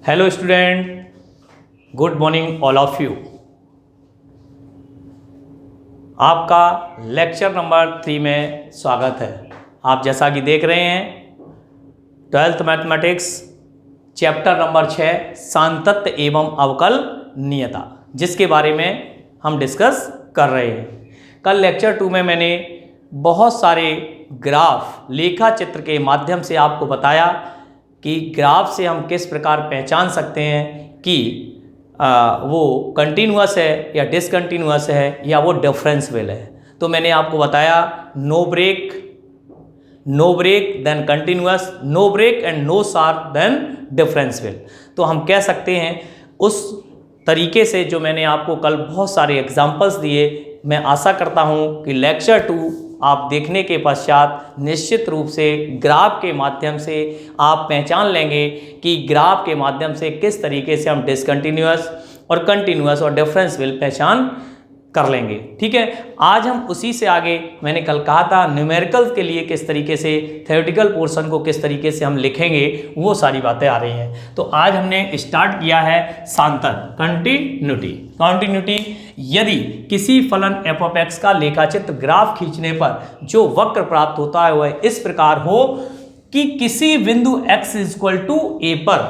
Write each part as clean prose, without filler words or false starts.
Hello student, good morning all of you. आपका lecture number 3 में स्वागत है। आप जैसा कि देख रहे हैं 12th मैथमेटिक्स चैप्टर नंबर 6 सांतत्य एवं अवकलनीयता, जिसके बारे में हम डिस्कस कर रहे हैं। कल लेक्चर 2 में मैंने बहुत सारे ग्राफ लेखा चित्र के माध्यम से आपको बताया कि ग्राफ से हम किस प्रकार पहचान सकते हैं कि वो कंटिन्यूअस है या डिसकंटिन्यूअस है या वो डिफरेंशियल है। तो मैंने आपको बताया no break then continuous, no break and no sharp then differential. तो हम कह सकते हैं उस तरीके से जो मैंने आपको कल बहुत सारे एग्जांपल्स दिए। मैं आशा करता हूं कि लेक्चर 2 आप देखने के पश्चात निश्चित रूप से ग्राफ के माध्यम से आप पहचान लेंगे कि ग्राफ के माध्यम से किस तरीके से हम डिसकंटिन्यूअस और कंटिन्यूअस और डिफरेंशियल पहचान कर लेंगे। ठीक है, आज हम उसी से आगे, मैंने कल कहा था न्यूमेरिकल के लिए किस तरीके से थ्योरेटिकल पोर्शन को किस तरीके से हम लिखेंगे, वो सारी बातें आ रही हैं। तो आज हमने स्टार्ट किया है सांतत्य, कंटिन्यूटी। यदि किसी फलन f ऑफ x का लेखाचित्र ग्राफ खींचने पर जो वक्र प्राप्त होता है वह इस प्रकार हो कि किसी बिंदु x इक्वल टू a पर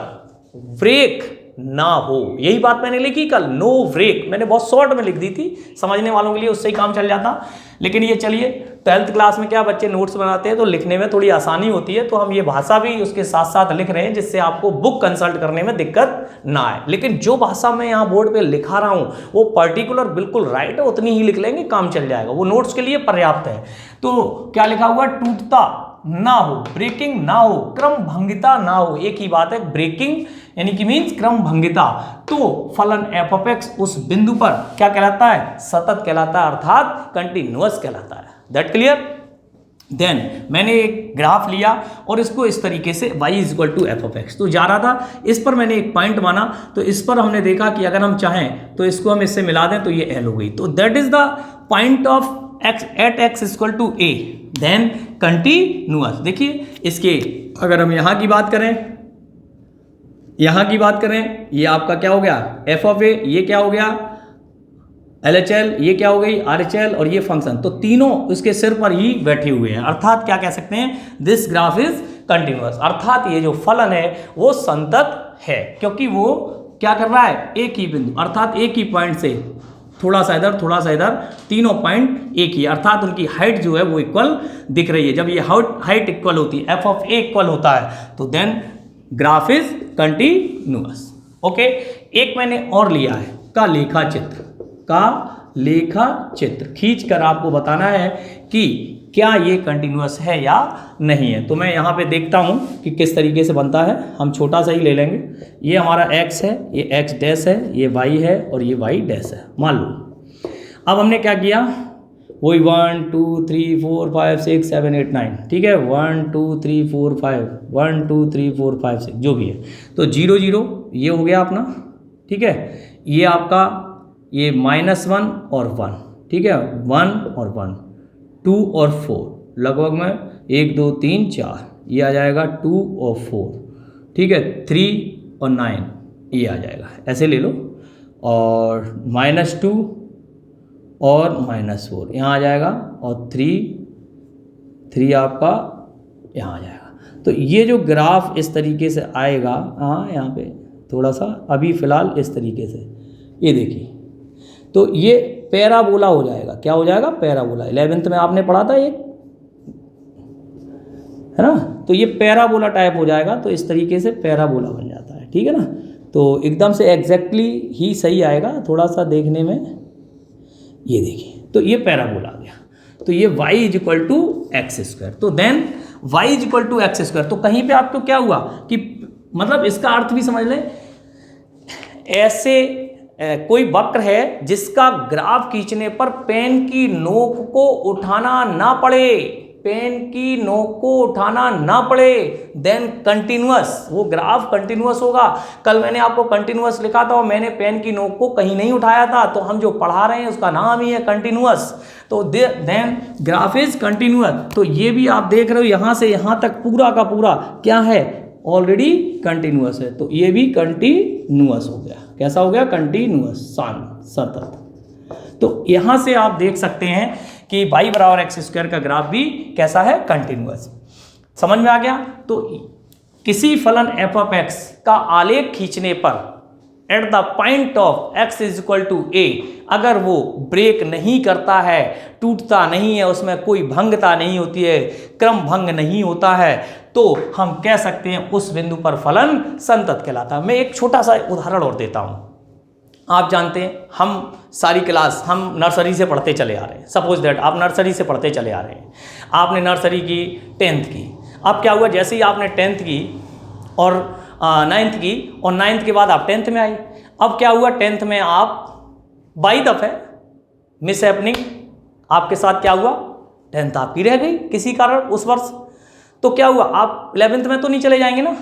ब्रेक ना हो। यही बात मैंने लिखी कल, नो ब्रेक। मैंने बहुत शॉर्ट में लिख दी थी, समझने वालों के लिए उससे ही काम चल जाता। लेकिन ये चलिए 12th क्लास में क्या बच्चे नोट्स बनाते हैं तो लिखने में थोड़ी आसानी होती है, तो हम ये भाषा भी उसके साथ साथ लिख रहे हैं जिससे आपको बुक कंसल्ट करने में दिक्कत ना आए। लेकिन जो भाषा मैं यहाँ बोर्ड पे लिखा रहा हूँ वो पर्टिकुलर बिल्कुल राइट है, उतनी ही लिख लेंगे, काम चल जाएगा, वो नोट्स के लिए पर्याप्त है। तो क्या लिखा हुआ, टूटता ना हो, ब्रेकिंग ना हो, क्रम भंगिता ना हो। एक ही बात है, ब्रेकिंग यानी कि मीन्स क्रम भंगिता। तो फलन f ऑफ x उस बिंदु पर क्या कहलाता है, सतत कहलाता है, अर्थात कंटिन्यूअस कहलाता है। That clear. देन मैंने एक ग्राफ लिया और इसको इस तरीके से y equal to f of x तो जा रहा था। इस पर मैंने एक पॉइंट माना, तो इस पर हमने देखा कि अगर हम चाहें तो इसको हम इससे मिला दें तो ये l हो गई। तो that is the point of x at x equal to a, then continuous. देखिए इसके अगर हम यहाँ की बात करें, ये आपका क्या हो गया f ऑफ a, ये क्या हो गया LHL, ये क्या हो गई RHL, और ये फंक्शन, तो तीनों उसके सिर पर ही बैठे हुए हैं। अर्थात क्या कह सकते हैं, दिस ग्राफ इज कंटिन्यूअस, अर्थात ये जो फलन है वो संतत है, क्योंकि वो क्या कर रहा है, एक ही बिंदु अर्थात एक ही पॉइंट से थोड़ा सा इधर, तीनों पॉइंट एक ही, अर्थात उनकी हाइट जो है वो इक्वल दिख रही है। जब ये हाइट इक्वल होती है, f ऑफ a इक्वल होता है, तो then graph is continuous. Okay, एक मैंने और लिया है का लेखा चित्र खींच कर आपको बताना है कि क्या ये कंटिन्यूअस है या नहीं है। तो मैं यहाँ पे देखता हूँ कि किस तरीके से बनता है। हम छोटा सा ही ले लेंगे। ये हमारा x है, ये x डैश है, ये y है और ये y डैश है, मान लो। अब हमने क्या किया, वही 1 2 3 4 5 6 7 8 9, ठीक है, 1 2 3 4 5 1 2 3 4 5 6 जो भी है। तो 0 0 ये हो गया अपना, ठीक है। ये आपका ये -1 और 1, ठीक है, 1 और 1, 2 और 4, लगभग में 1 2 3 4, ये आ जाएगा 2 और 4, ठीक है, 3 और 9 ये आ जाएगा, ऐसे ले लो। और -2 और -4 यहाँ आ जाएगा, और 3 आपका यहाँ आ जाएगा। तो ये जो ग्राफ इस तरीके से आएगा, हाँ यहाँ पे थोड़ा सा अभी फ़िलहाल इस तरीके से, ये देखिए, तो ये पैराबोला हो जाएगा। क्या हो जाएगा, पैराबोला। 11th में आपने पढ़ा था, एक है ना, तो ये पैराबोला टाइप हो जाएगा। तो इस तरीके से पैराबोला बन जाता है, ठीक है ना। तो एकदम से एग्जैक्टली ही सही आएगा, थोड़ा सा देखने में, ये देखिए, तो ये पैराबोला आ गया। तो ये y is equal to x square. तो then y is equal to x square. तो कहीं पे आपको क्या हुआ कि मतलब इसका अर्थ भी समझ लें, ऐसे कोई वक्र है जिसका ग्राफ खींचने पर पेन की नोक को उठाना ना पड़े, देन कंटिन्यूअस, वो ग्राफ कंटिन्यूअस होगा। कल मैंने आपको कंटिन्यूअस लिखा था और मैंने पेन की नोक को कहीं नहीं उठाया था, तो हम जो पढ़ा रहे हैं उसका नाम ही है कंटिन्यूअस। तो देन ग्राफ इज कंटिन्यूअस। तो ये भी आप देख रहे हो, यहाँ से यहाँ तक पूरा का पूरा क्या है, ऑलरेडी कंटिन्यूअस है, तो ये भी कंटिन्यूअस हो गया। कैसा हो गया? कंटिन्यूअस, सतत। तो यहां से आप देख सकते हैं कि y बराबर एक्स स्क्वायर का ग्राफ भी कैसा है? कंटिन्यूअस। समझ में आ गया? तो किसी फलन f ऑफ x का आलेख खींचने पर at the point of x is equal to a, अगर वो ब्रेक नहीं करता है, टूटता नहीं है, उसमें कोई भंगता नहीं होती है, क्रम भंग नहीं होता है, तो हम कह सकते हैं उस बिंदु पर फलन संतत कहलाता है। मैं एक छोटा सा उदाहरण और देता हूं। आप जानते हैं हम सारी क्लास हम नर्सरी से पढ़ते चले आ रहे हैं। सपोज दैट आप नर्सरी से पढ़ते चले आ रहे हैं, आपने नर्सरी की, 10th की। अब क्या हुआ? जैसे ही आपने 10th की और 9th की, और 9th के बाद आप 10th में आए। अब क्या हुआ? 10th में आप बाई दफे मिस हैपनिंग, आपके साथ क्या हुआ? 10th आपकी रह गई किसी कारण उस वर्ष। तो क्या हुआ? आप 11th में तो नहीं चले जाएंगे ना।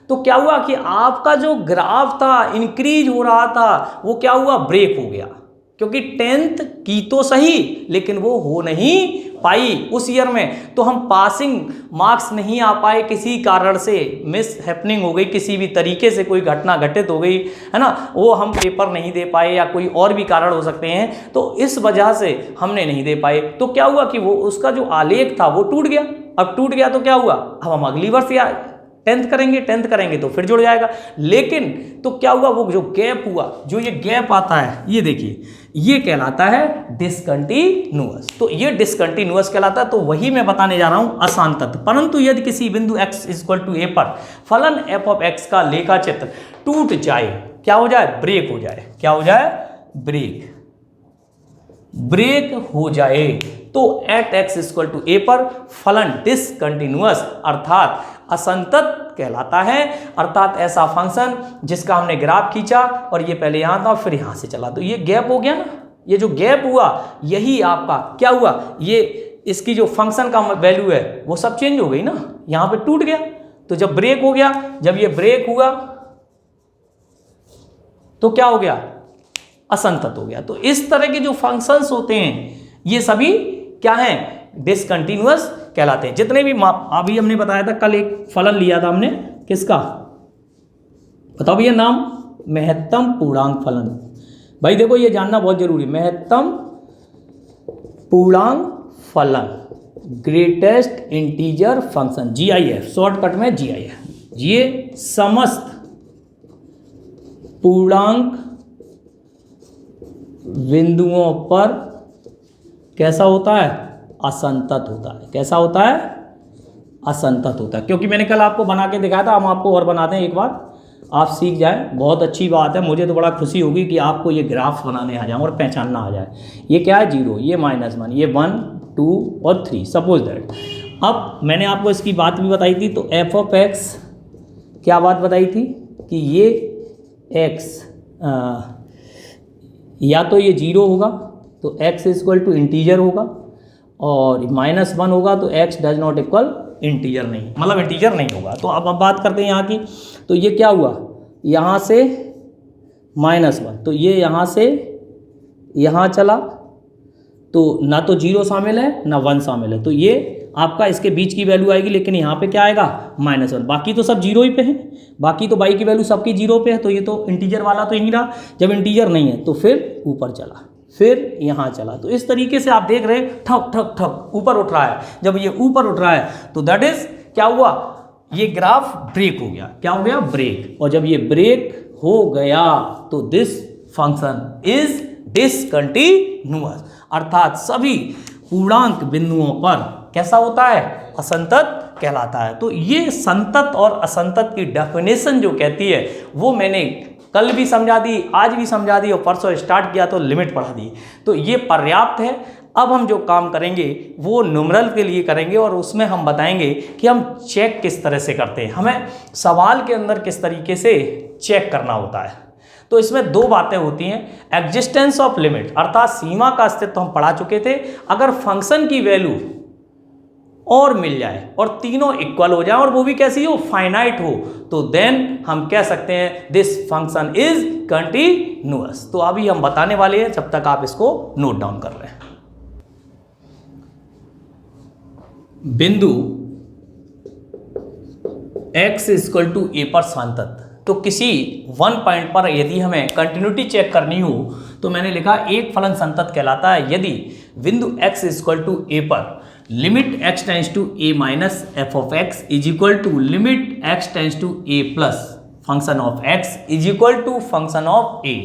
तो क्या हुआ कि आपका जो ग्राफ था, इंक्रीज हो रहा था, वो क्या हुआ? ब्रेक हो गया, क्योंकि 10th की तो सही लेकिन वो हो नहीं पाई उस ईयर में। तो हम पासिंग मार्क्स नहीं आ पाए, किसी कारण से मिस हैपनिंग हो गई, किसी भी तरीके से कोई घटना घटित हो गई, है ना, वो हम पेपर नहीं दे पाए, या कोई और भी कारण हो सकते हैं, तो इस वजह से हमने नहीं दे पाए। तो क्या हुआ कि वो उसका जो आलेख था वो टूट गया। अब टूट गया तो क्या हुआ? अब हम अगली वर्ष या 10th करेंगे तो फिर जुड़ जाएगा। लेकिन तो क्या हुआ? वो जो गैप हुआ, जो ये गैप आता है, ये देखिए, ये कहलाता है डिसकंटिन्यूअस। तो ये डिसकंटिन्यूअस कहलाता है। तो वही मैं बताने जा रहा हूं, असंतत। परंतु यदि किसी बिंदु x इक्वल टू a पर फलन f ऑफ x का लेखा चित्र टूट जाए, क्या हो जाए? ब्रेक हो जाए। क्या हो जाए? ब्रेक हो जाए, तो at x equal to a पर फलन डिसकंटिन्यूअस अर्थात असंतत कहलाता है। अर्थात ऐसा फंक्शन जिसका हमने ग्राफ खींचा और ये पहले यहां था फिर यहां से चला, तो ये गैप हो गया ना। ये जो गैप हुआ, यही आपका क्या हुआ? ये इसकी जो फंक्शन का वैल्यू है वो सब चेंज हो गई ना, यहां पे टूट गया। तो जब ब्रेक हो गया, जब ये ब्रेक हुआ तो क्या हो गया? असंतत हो गया। तो इस तरह के जो फंक्शंस होते हैं ये सभी क्या हैं? डिसकंटिन्यूअस कहलाते हैं। जितने भी अभी हमने बताया था, कल एक फलन लिया था हमने, किसका बताओ भैया नाम? महत्तम पूर्णांक फलन। भाई देखो ये जानना बहुत जरूरी है, महत्तम पूर्णांक फलन, greatest integer function, GIF, shortcut में GIF। ये समस्त पूर्णांक बिंदुओं पर कैसा होता है? असंतत होता है। कैसा होता है? असंतत होता है। क्योंकि मैंने कल आपको बना के दिखाया था, हम आपको और बनाते हैं, एक बार आप सीख जाए, बहुत अच्छी बात है। मुझे तो बड़ा खुशी होगी कि आपको ये ग्राफ बनाने आ जाए और पहचानना आ जाए। ये क्या है? 0, ये -1, ये 1, 2 और 3, सपोज दैट। अब मैंने आपको इसकी बात भी बताई थी, तो f ऑफ x, क्या बात बताई थी कि ये x या तो ये 0 होगा तो x इक्वल टू इंटीजर होगा, और -1 होगा तो x does not equal integer नहीं, मतलब इंटीजर नहीं होगा। तो अब हम बात करते हैं यहाँ की। तो ये क्या हुआ? यहाँ से -1, तो ये यहाँ से यहाँ चला, तो ना तो 0 शामिल है ना 1 शामिल है, तो ये आपका इसके बीच की वैल्यू आएगी। लेकिन यहाँ पे क्या आएगा? -1। बाकी तो सब 0 ही पे है, बाकी तो y की वैल्यू सबकी 0 पे है, तो ये तो इंटीजर वाला तो यहीं रहा। जब इंटीजर नहीं है तो फिर ऊपर चला, फिर यहाँ चला। तो इस तरीके से आप देख रहे हैं, ठप ठप ठप ऊपर उठ रहा है। जब ये ऊपर उठ रहा है तो दैट इज क्या हुआ? ये ग्राफ ब्रेक हो गया। क्या हो गया? ब्रेक। और जब ये ब्रेक हो गया तो दिस फंक्शन इज डिसकंटिन्यूअस, अर्थात सभी पूर्णांक बिंदुओं पर कैसा होता है? असंतत कहलाता है। तो ये संतत और असंतत की डेफिनेशन जो कहती है वो मैंने कल भी समझा दी, आज भी समझा दी, और परसों स्टार्ट किया तो लिमिट पढ़ा दी। तो ये पर्याप्त है। अब हम जो काम करेंगे वो न्यूमेरल के लिए करेंगे, और उसमें हम बताएंगे कि हम चेक किस तरह से करते हैं, हमें सवाल के अंदर किस तरीके से चेक करना होता है। तो इसमें 2 बातें होती हैं, एग्जिस्टेंस ऑफ लिमिट, अर्थात सीमा का अस्तित्व हम पढ़ा चुके थे। अगर फंक्शन की वैल्यू और मिल जाए और तीनों इक्वल हो जाए, और वो भी कैसी हो? फाइनाइट हो, तो देन हम कह सकते हैं दिस फंक्शन इज कंटिन्यूअस। तो अभी हम बताने वाले हैं, जब तक आप इसको नोट डाउन कर रहे हैं। बिंदु x इक्वल टू ए पर सांतत। तो किसी वन पॉइंट पर यदि हमें कंटिन्यूटी चेक करनी हो तो मैंने लिखा एक फलन संतत कहलाता है यदि बिंदु x इक्वल टू ए पर limit x tends to a minus f of x is equal to limit x tends to a plus function of x is equal to function of a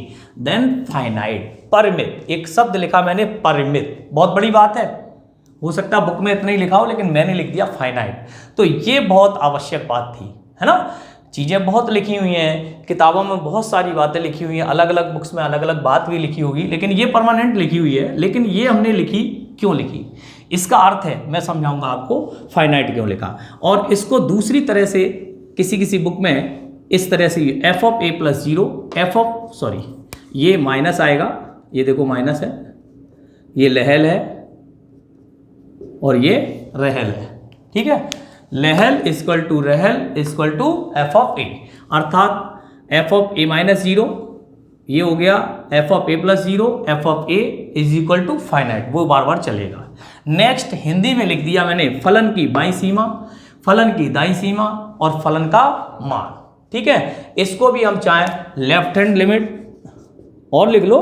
then finite. परिमित, एक शब्द लिखा मैंने परिमित, बहुत बड़ी बात है, हो सकता है बुक में इतना ही लिखा हो लेकिन मैंने लिख दिया फाइनाइट। तो ये बहुत आवश्यक बात थी, है ना। चीज़ें बहुत लिखी हुई हैं, किताबों में बहुत सारी बातें लिखी हुई हैं, अलग अलग बुक्स में अलग अलग बात भी लिखी होगी, लेकिन ये परमानेंट लिखी हुई है। लेकिन ये हमने लिखी क्यों लिखी, इसका अर्थ है मैं समझाऊंगा आपको फाइनाइट क्यों लिखा। और इसको दूसरी तरह से किसी किसी बुक में इस तरह से F of a plus zero ये माइनस आएगा, ये देखो माइनस है, ये लहल है और ये रहल है, ठीक है। लहल इक्वल टू रहल equal to f of a, अर्थात f of a minus zero ये हो गया f of a plus zero, f of a is equal to finite, वो बार बार चलेगा। नेक्स्ट हिंदी में लिख दिया मैंने फलन की बाईं सीमा, फलन की दाईं सीमा और फलन का मान, ठीक है। इसको भी हम चाहें लेफ्ट हैंड लिमिट, और लिख लो,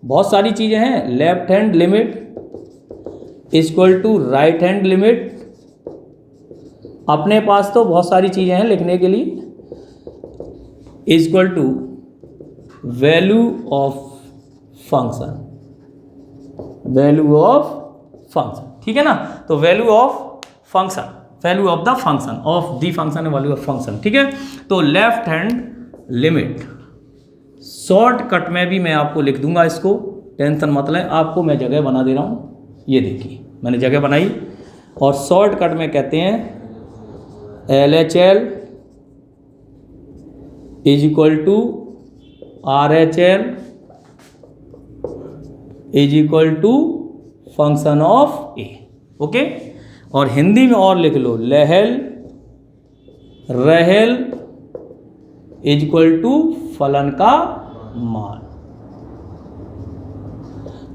बहुत सारी चीजें हैं, left hand limit equal to right hand limit, अपने पास तो बहुत सारी चीजें हैं लिखने के लिए, equal to value of function, value of function, ठीक है ना। तो value of function, value of the function, of the function value of function, ठीक है। तो लेफ्ट हैंड लिमिट शॉर्टकट में भी मैं आपको लिख दूंगा, इसको टेंशन मत लें, आपको मैं जगह बना दे रहा हूँ, ये देखिए मैंने जगह बनाई, और शॉर्टकट में कहते हैं LHL is equal to RHL is equal to function of a, okay. और हिंदी में और लिख लो, लहल रहल इज इक्वल टू फलन का मान।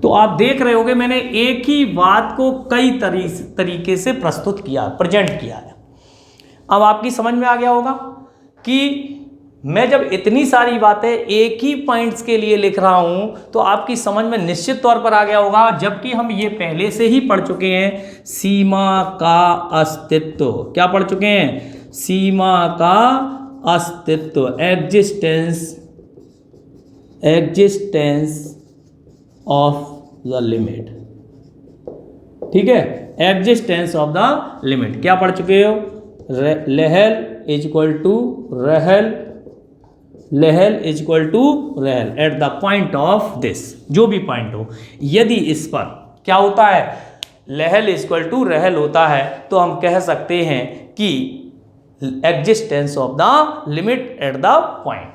तो आप देख रहे होगे मैंने एक ही बात को कई तरीके से प्रस्तुत किया, प्रेजेंट किया है। अब आपकी समझ में आ गया होगा कि मैं जब इतनी सारी बातें एक ही पॉइंट्स के लिए लिख रहा हूं तो आपकी समझ में निश्चित तौर पर आ गया होगा, जबकि हम ये पहले से ही पढ़ चुके हैं। सीमा का अस्तित्व, क्या पढ़ चुके हैं? सीमा का अस्तित्व, एग्जिस्टेंस ऑफ द लिमिट, ठीक है, एग्जिस्टेंस ऑफ द लिमिट क्या पढ़ चुके हो? लहल इज इक्वल टू रहल, लहल इज इक्वल टू रहल eight the point of this, जो भी पॉइंट हो। यदि इस पर क्या होता है, लहल इज इक्वल टू रहल होता है, तो हम कह सकते हैं कि existence of the limit at the point.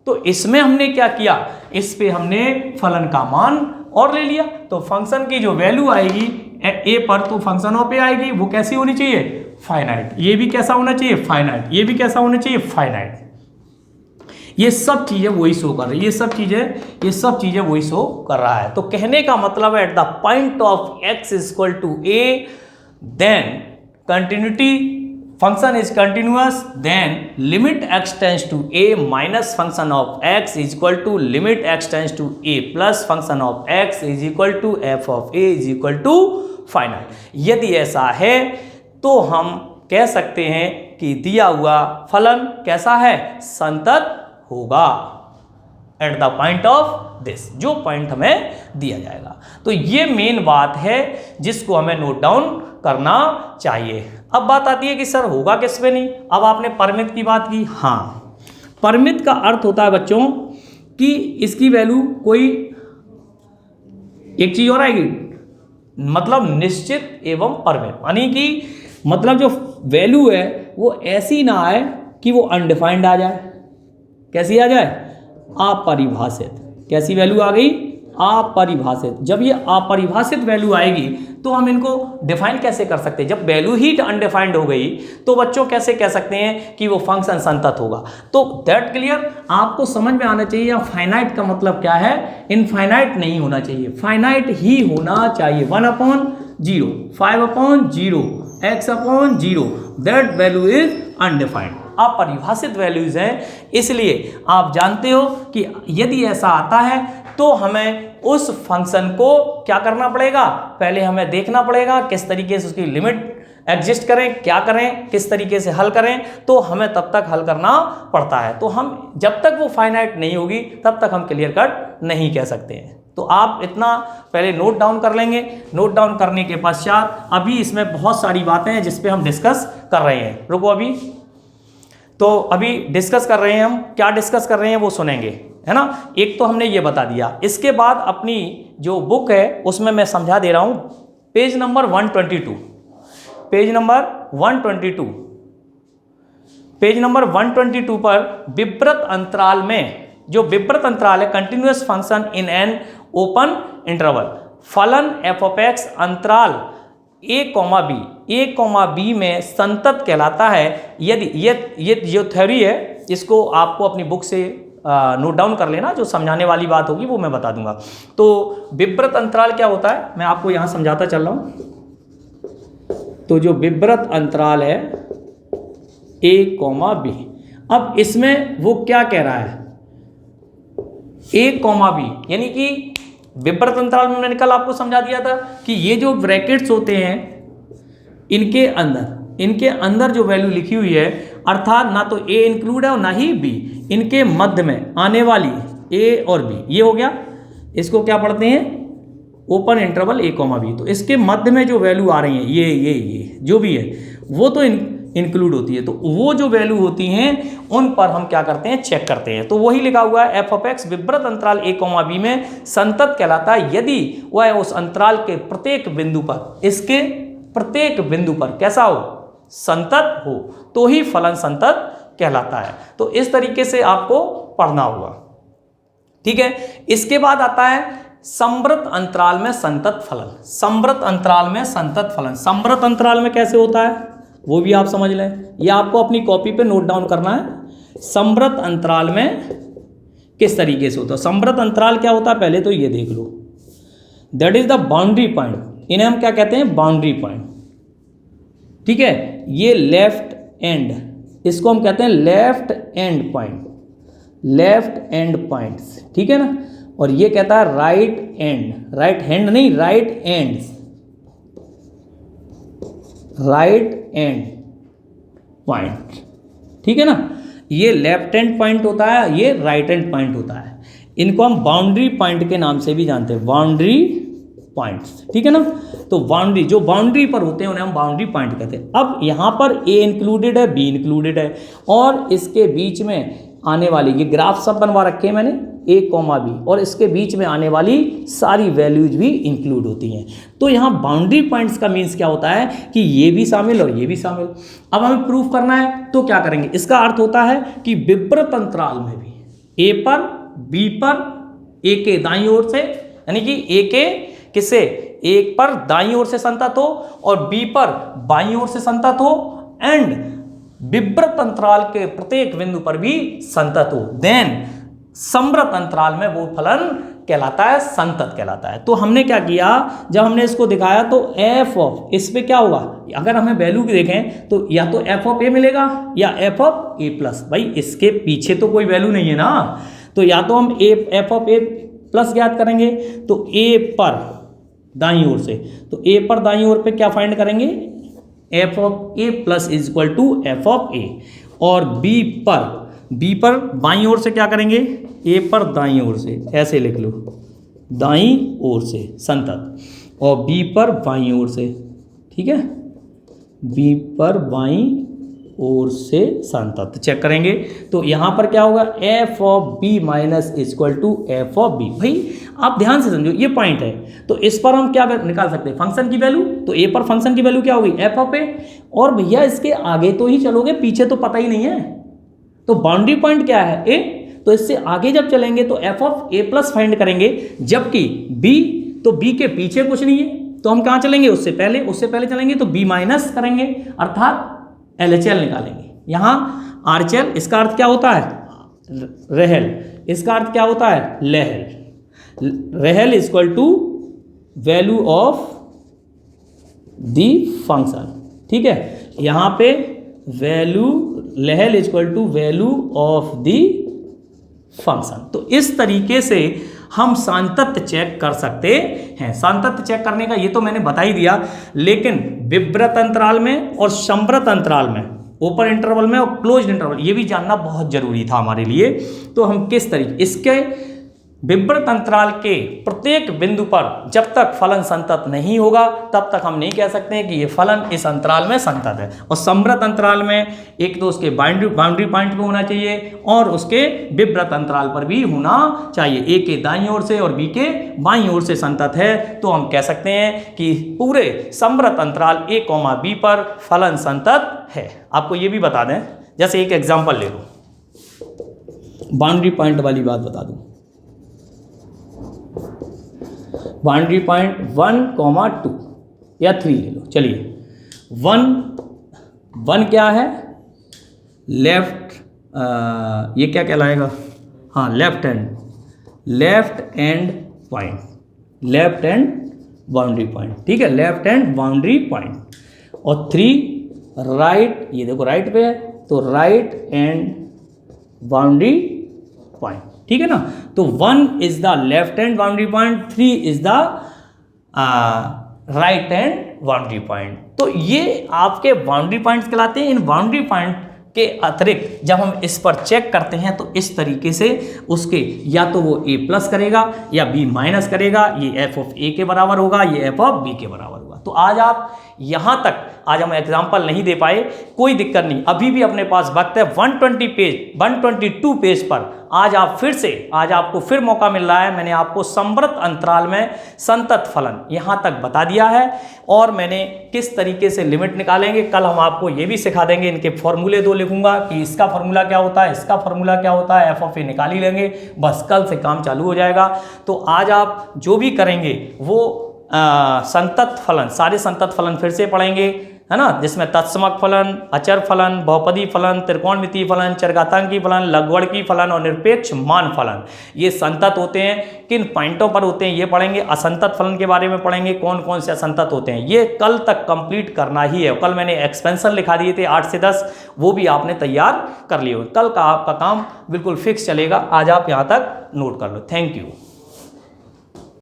तो इसमें हमने क्या किया, इस पे हमने फलन का मान और ले लिया। तो फंक्शन की जो वैल्यू आएगी ए पर, तो फंक्शन ऑफ ए आएगी, वो कैसी होनी चाहिए? फाइनाइट। ये भी कैसा होना चाहिए? फाइनाइट। ये भी कैसा होना चाहिए? फाइनाइट। ये सब चीजें वही शो कर रही है, ये सब चीजें वही शो कर रहा है। तो कहने का मतलब है at the point of x equal to a, then continuity function is continuous, then limit x tends to a minus function of x is equal to limit x tends to a plus function of x is equal to f of a is equal to finite। यदि ऐसा है तो हम कह सकते हैं कि दिया हुआ फलन कैसा है? संतत होगा eight the point of this, जो पॉइंट हमें दिया जाएगा। तो ये मेन बात है जिसको हमें नोट डाउन करना चाहिए। अब बात आती है कि सर होगा किस पे नहीं। अब आपने परिमित की बात की, हाँ, परिमित का अर्थ होता है बच्चों कि इसकी वैल्यू कोई एक चीज और आएगी, मतलब निश्चित एवं परिमित, यानी कि मतलब जो वैल्यू है वो ऐसी ना आए कि वो अनडिफाइंड आ जाए। कैसी आ जाए? अपरिभाषित। कैसी वैल्यू आ गई? अपरिभाषित। जब ये अपरिभाषित वैल्यू आएगी तो हम इनको डिफाइन कैसे कर सकते हैं? जब वैल्यू ही अनडिफाइंड हो गई तो बच्चों कैसे कह सकते हैं कि वो फंक्शन संतत होगा? तो दैट क्लियर आपको समझ में आना चाहिए। फाइनाइट का मतलब क्या है? इनफाइनाइट नहीं होना चाहिए, फाइनाइट ही होना चाहिए। 1/0, 5/0, x upon 0 that value is undefined. अपरिभाषित वैल्यूज हैं, इसलिए आप जानते हो कि यदि ऐसा आता है तो हमें उस फंक्शन को क्या करना पड़ेगा, पहले हमें देखना पड़ेगा किस तरीके से उसकी लिमिट एग्जिस्ट करें, क्या करें, किस तरीके से हल करें, तो हमें तब तक हल करना पड़ता है। तो हम जब तक वो फाइनाइट नहीं होगी तब तक हम क्लियर कट नहीं कह सकते हैं। तो आप इतना पहले नोट डाउन कर लेंगे। नोट डाउन करने के पश्चात अभी इसमें बहुत सारी बातें हैं जिस पे हम डिस्कस कर रहे हैं। रुको अभी, तो अभी डिस्कस कर रहे हैं, हम क्या डिस्कस कर रहे हैं वो सुनेंगे, है ना। एक तो हमने ये बता दिया, इसके बाद अपनी जो बुक है उसमें मैं समझा दे रहा हूँ, page number 122, page number 122, page number 122 पर विवृत अंतराल में, जो विवृत अंतराल है continuous function in an open interval, फलन एफ ऑफ एक्स अंतराल a, b में संतत कहलाता है यदि ये जो थ्योरी है इसको आपको अपनी बुक से नोट डाउन कर लेना, जो समझाने वाली बात होगी वो मैं बता दूंगा। तो विवृत अंतराल क्या होता है मैं आपको यहां समझाता चल रहा हूं। तो जो विवृत अंतराल है a, b, अब इसमें वो क्या कह रहा है, a, b, यानी कि विवृत अंतराल में मैंने कल आपको समझा दिया था कि ये जो ब्रैकेट्स होते हैं इनके अंदर जो वैल्यू लिखी हुई है, अर्थात ना तो a इंक्लूड है और ना ही b, इनके मध्य में आने वाली a और b, ये हो गया, इसको क्या पढ़ते हैं ओपन इंटरवल a, b, तो इसके मध्य में जो वैल्यू आ रही है ये जो भी है वो तो इंक्लूड होती है। तो वो जो वैल्यू होती हैं उन पर हम क्या करते हैं, चेक करते हैं। तो वही लिखा हुआ है एफ ऑफ एक्स विवृत अंतराल a, b में संतत कहलाता है यदि वह उस अंतराल के प्रत्येक बिंदु पर, इसके प्रत्येक बिंदु पर कैसा हो, संतत हो, तो ही फलन संतत कहलाता है। तो इस तरीके से आपको पढ़ना होगा, ठीक है। इसके बाद आता है समवृत अंतराल में संतत फलन। समवृत अंतराल में संतत फलन, समवृत अंतराल में कैसे होता है वो भी आप समझ लें, या आपको अपनी कॉपी पे नोट डाउन करना है। समवृत अंतराल में किस तरीके से होता है, समवृत अंतराल क्या होता है पहले तो ये देख लो, that is the boundary point, इन्हें हम क्या कहते हैं, बाउंड्री पॉइंट, ठीक है। ये लेफ्ट एंड, इसको हम कहते हैं left and point, left and points, ठीक है ना। और ये कहता है राइट एंड, राइट हैंड नहीं, right and, right and point, ठीक है ना। ये लेफ्ट हैंड पॉइंट होता है, ये राइट हैंड पॉइंट होता है। इनको हम बाउंड्री पॉइंट के नाम से भी जानते हैं, बाउंड्री पॉइंट्स, ठीक है ना। तो बाउंड्री, जो बाउंड्री पर होते हैं उन्हें हम बाउंड्री पॉइंट कहते हैं। अब यहाँ पर a इंक्लूडेड है, b इंक्लूडेड है, और इसके बीच में आने वाली, ये ग्राफ सब बनवा रखे हैं मैंने, a, b, और इसके बीच में आने वाली सारी वैल्यूज भी इंक्लूड होती हैं। तो यहाँ बाउंड्री पॉइंट्स का मीन्स क्या होता है कि ये भी शामिल और ये भी शामिल। अब हमें प्रूफ करना है तो क्या करेंगे, इसका अर्थ होता है कि विवृत अंतराल में भी a पर, b पर, a के दाईं ओर से, यानी कि a के किससे, एक पर दाईं ओर से संतत हो और b पर बाईं ओर से संतत हो, एंड विवृत अंतराल के प्रत्येक बिंदु पर भी संतत हो, देन समवृत अंतराल में वो फलन कहलाता है, संतत कहलाता है। तो हमने क्या किया, जब हमने इसको दिखाया तो एफ ऑफ, इस पे क्या होगा, अगर हमें वैल्यू देखें तो या तो एफ ऑफ ए मिलेगा या एफ ऑफ ए प्लस, भाई इसके पीछे तो कोई वैल्यू नहीं है ना, तो या तो हम एफ ऑफ ए प्लस ज्ञात करेंगे, तो ए पर दाईं ओर से, तो ए पर दाईं ओर पे क्या फाइंड करेंगे, f of a plus is equal to f of a, और बी पर बाईं ओर से क्या करेंगे, ए पर दाईं ओर से, ऐसे लिख लो, दाईं ओर से संतत, और बी पर बाईं ओर से, ठीक है, बी पर बाईं ओर से संतत चेक करेंगे। तो यहाँ पर क्या होगा, f of b minus equal to f of b. भाई आप ध्यान से समझो, ये पॉइंट है, तो इस पर हम क्या निकाल सकते हैं, फंक्शन की वैल्यू। तो ए पर फंक्शन की वैल्यू क्या होगी, एफ ऑफ ए, और भैया इसके आगे तो ही चलोगे, पीछे तो पता ही नहीं है। तो बाउंड्री पॉइंट क्या है, ए, तो इससे आगे जब चलेंगे तो F of a plus find करेंगे, जबकि बी, तो बी के पीछे कुछ नहीं है, तो हम कहाँ चलेंगे, उससे पहले चलेंगे तो बी माइनस करेंगे, अर्थात LHL निकालेंगे। यहाँ RHL, इसका अर्थ क्या होता है, रेहल, इसका अर्थ क्या होता है, लेहल, रेहल equal to value of the function, ठीक है, यहाँ पे वैल्यू लेहल is equal to value of the function. तो इस तरीके से हम सांतत्य चेक कर सकते हैं। सांतत्य चेक करने का ये तो मैंने बता ही दिया, लेकिन विवृत अंतराल में और संवृत अंतराल में, ओपन इंटरवल में और क्लोज इंटरवल, ये भी जानना बहुत जरूरी था हमारे लिए। तो हम किस तरीके इसके विवृत अंतराल के प्रत्येक बिंदु पर जब तक फलन संतत नहीं होगा तब तक हम नहीं कह सकते हैं कि ये फलन इस अंतराल में संतत है। और संवृत अंतराल में एक तो उसके बाउंड्री पॉइंट पे होना चाहिए और उसके विवृत अंतराल पर भी होना चाहिए। ए के दाईं ओर से और बी के बाईं ओर से संतत है, तो हम कह सकते हैं कि पूरे संवृत अंतराल ए कॉमा बी पर फलन संतत है। आपको ये भी बता दें, जैसे एक एग्जाम्पल ले लो, बाउंड्री पॉइंट वाली बात बता दूं। बाउंड्री पॉइंट 1,2 या 3 ले लो। चलिए 1 क्या है, लेफ्ट, ये क्या कहलाएगा, हाँ left and point, left and boundary point, ठीक है, लेफ्ट एंड बाउंड्री पॉइंट। और 3 राइट, ये देखो राइट पे है, तो राइट एंड बाउंड्री पॉइंट, ठीक है ना। तो 1 is the left hand boundary point, 3 is the right hand boundary point. तो ये आपके बाउंड्री पॉइंट्स कहलाते हैं। इन बाउंड्री पॉइंट के अतिरिक्त जब हम इस पर चेक करते हैं तो इस तरीके से उसके या तो वो a प्लस करेगा या b माइनस करेगा, ये f ऑफ a के बराबर होगा, ये f ऑफ b के बराबर होगा। तो आज आप यहाँ तक, आज हम एग्जाम्पल नहीं दे पाए, कोई दिक्कत नहीं, अभी भी अपने पास वक्त है। 122 पेज पर आज आपको फिर मौका मिल रहा है। मैंने आपको संवृत अंतराल में संतत फलन यहाँ तक बता दिया है और मैंने किस तरीके से लिमिट निकालेंगे, कल हम आपको ये भी सिखा देंगे। इनके फॉर्मूले 2 लिखूंगा कि इसका फॉर्मूला क्या होता है, इसका फॉर्मूला क्या होता है, एफ ऑफ ए निकाल ही लेंगे, बस कल से काम चालू हो जाएगा। तो आज आप जो भी करेंगे वो संतत फलन, सारे संतत फलन फिर से पढ़ेंगे, है ना, जिसमें तत्समक फलन, अचर फलन, बहुपदी फलन, त्रिकोणमितीय फलन, चरघातांकी फलन, लघुगणकीय फलन और निरपेक्ष मान फलन, ये संतत होते हैं, किन पॉइंटों पर होते हैं ये पढ़ेंगे। असंतत फलन के बारे में पढ़ेंगे, कौन कौन से असंतत होते हैं, ये कल तक कंप्लीट करना ही है। कल मैंने एक्सपेंशन लिखा दिए थे 8 से 10, वो भी आपने तैयार कर लिए हो। कल का आपका काम बिल्कुल फिक्स चलेगा, आज आप यहाँ तक नोट कर लो। Thank you.